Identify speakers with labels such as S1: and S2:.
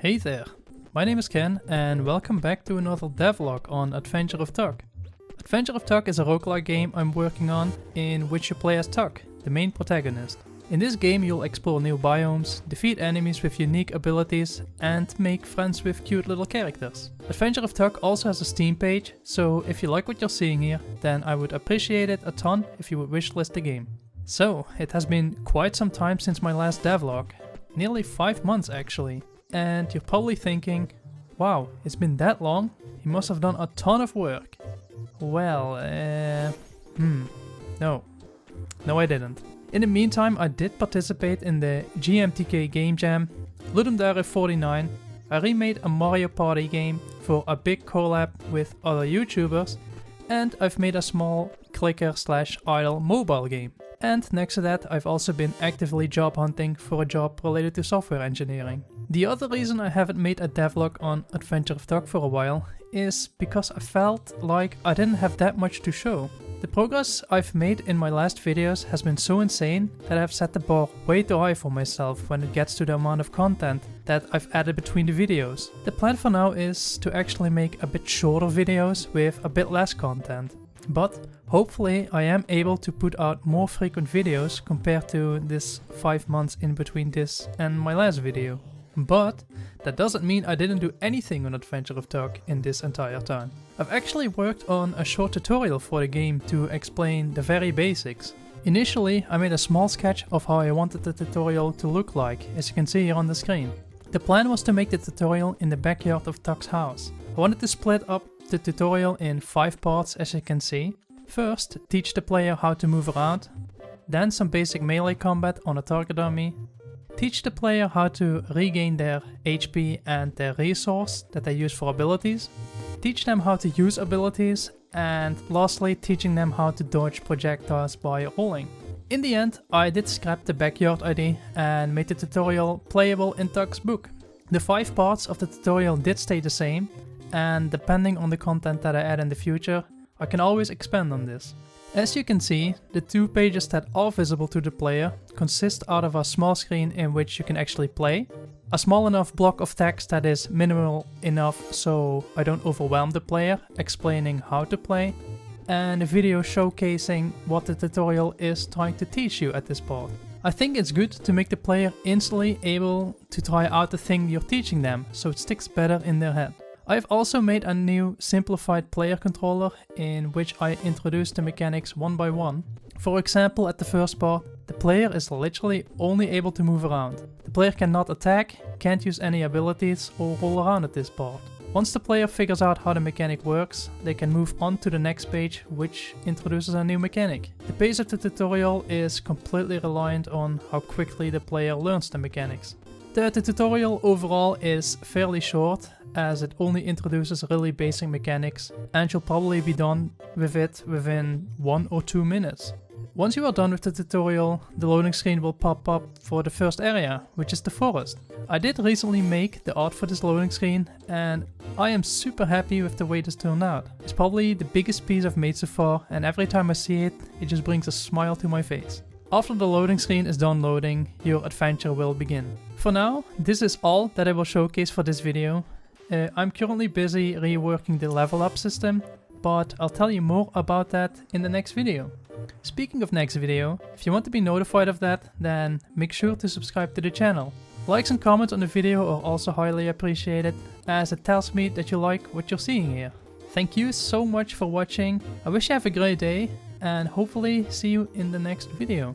S1: Hey there, my name is Ken and welcome back to another devlog on Adventure of Tuck. Adventure of Tuck is a roguelike game I'm working on in which you play as Tuck, the main protagonist. In this game you'll explore new biomes, defeat enemies with unique abilities and make friends with cute little characters. Adventure of Tuck also has a Steam page, so if you like what you're seeing here, then I would appreciate it a ton if you would wishlist the game. So, it has been quite some time since my last devlog, nearly 5 months actually. And you're probably thinking, wow, it's been that long? He must have done a ton of work. Well, no I didn't. In the meantime, I did participate in the GMTK Game Jam, Ludum 49. I remade a Mario Party game for a big collab with other YouTubers, and I've made a small clicker/idle mobile game. And next to that, I've also been actively job hunting for a job related to software engineering. The other reason I haven't made a devlog on Adventure of Tuck for a while is because I felt like I didn't have that much to show. The progress I've made in my last videos has been so insane that I've set the bar way too high for myself when it gets to the amount of content that I've added between the videos. The plan for now is to actually make a bit shorter videos with a bit less content. But hopefully I am able to put out more frequent videos compared to this 5 months in between this and my last video. But that doesn't mean I didn't do anything on Adventure of Tuck in this entire time. I've actually worked on a short tutorial for the game to explain the very basics. Initially I made a small sketch of how I wanted the tutorial to look like, as you can see here on the screen. The plan was to make the tutorial in the backyard of Tuck's house. I wanted to split up the tutorial in 5 parts, as you can see. First, teach the player how to move around, then some basic melee combat on a target dummy, teach the player how to regain their HP and their resource that they use for abilities, teach them how to use abilities, and lastly teaching them how to dodge projectiles by rolling. In the end, I did scrap the backyard ID and made the tutorial playable in Tuck's book. The 5 parts of the tutorial did stay the same, and depending on the content that I add in the future, I can always expand on this. As you can see, the 2 pages that are visible to the player consist out of a small screen in which you can actually play, a small enough block of text that is minimal enough so I don't overwhelm the player explaining how to play, and a video showcasing what the tutorial is trying to teach you at this part. I think it's good to make the player instantly able to try out the thing you're teaching them so it sticks better in their head. I've also made a new simplified player controller in which I introduce the mechanics one by one. For example, at the first part, the player is literally only able to move around. The player cannot attack, can't use any abilities or roll around at this part. Once the player figures out how the mechanic works, they can move on to the next page, which introduces a new mechanic. The pace of the tutorial is completely reliant on how quickly the player learns the mechanics. The tutorial overall is fairly short, as it only introduces really basic mechanics, and you'll probably be done with it within 1 or 2 minutes. Once you are done with the tutorial, the loading screen will pop up for the first area, which is the forest. I did recently make the art for this loading screen, and I am super happy with the way this turned out. It's probably the biggest piece I've made so far, and every time I see it, it just brings a smile to my face. After the loading screen is done loading, your adventure will begin. For now, this is all that I will showcase for this video. I'm currently busy reworking the level up system, but I'll tell you more about that in the next video. Speaking of next video, if you want to be notified of that, then make sure to subscribe to the channel. Likes and comments on the video are also highly appreciated, as it tells me that you like what you're seeing here. Thank you so much for watching, I wish you have a great day, and hopefully see you in the next video.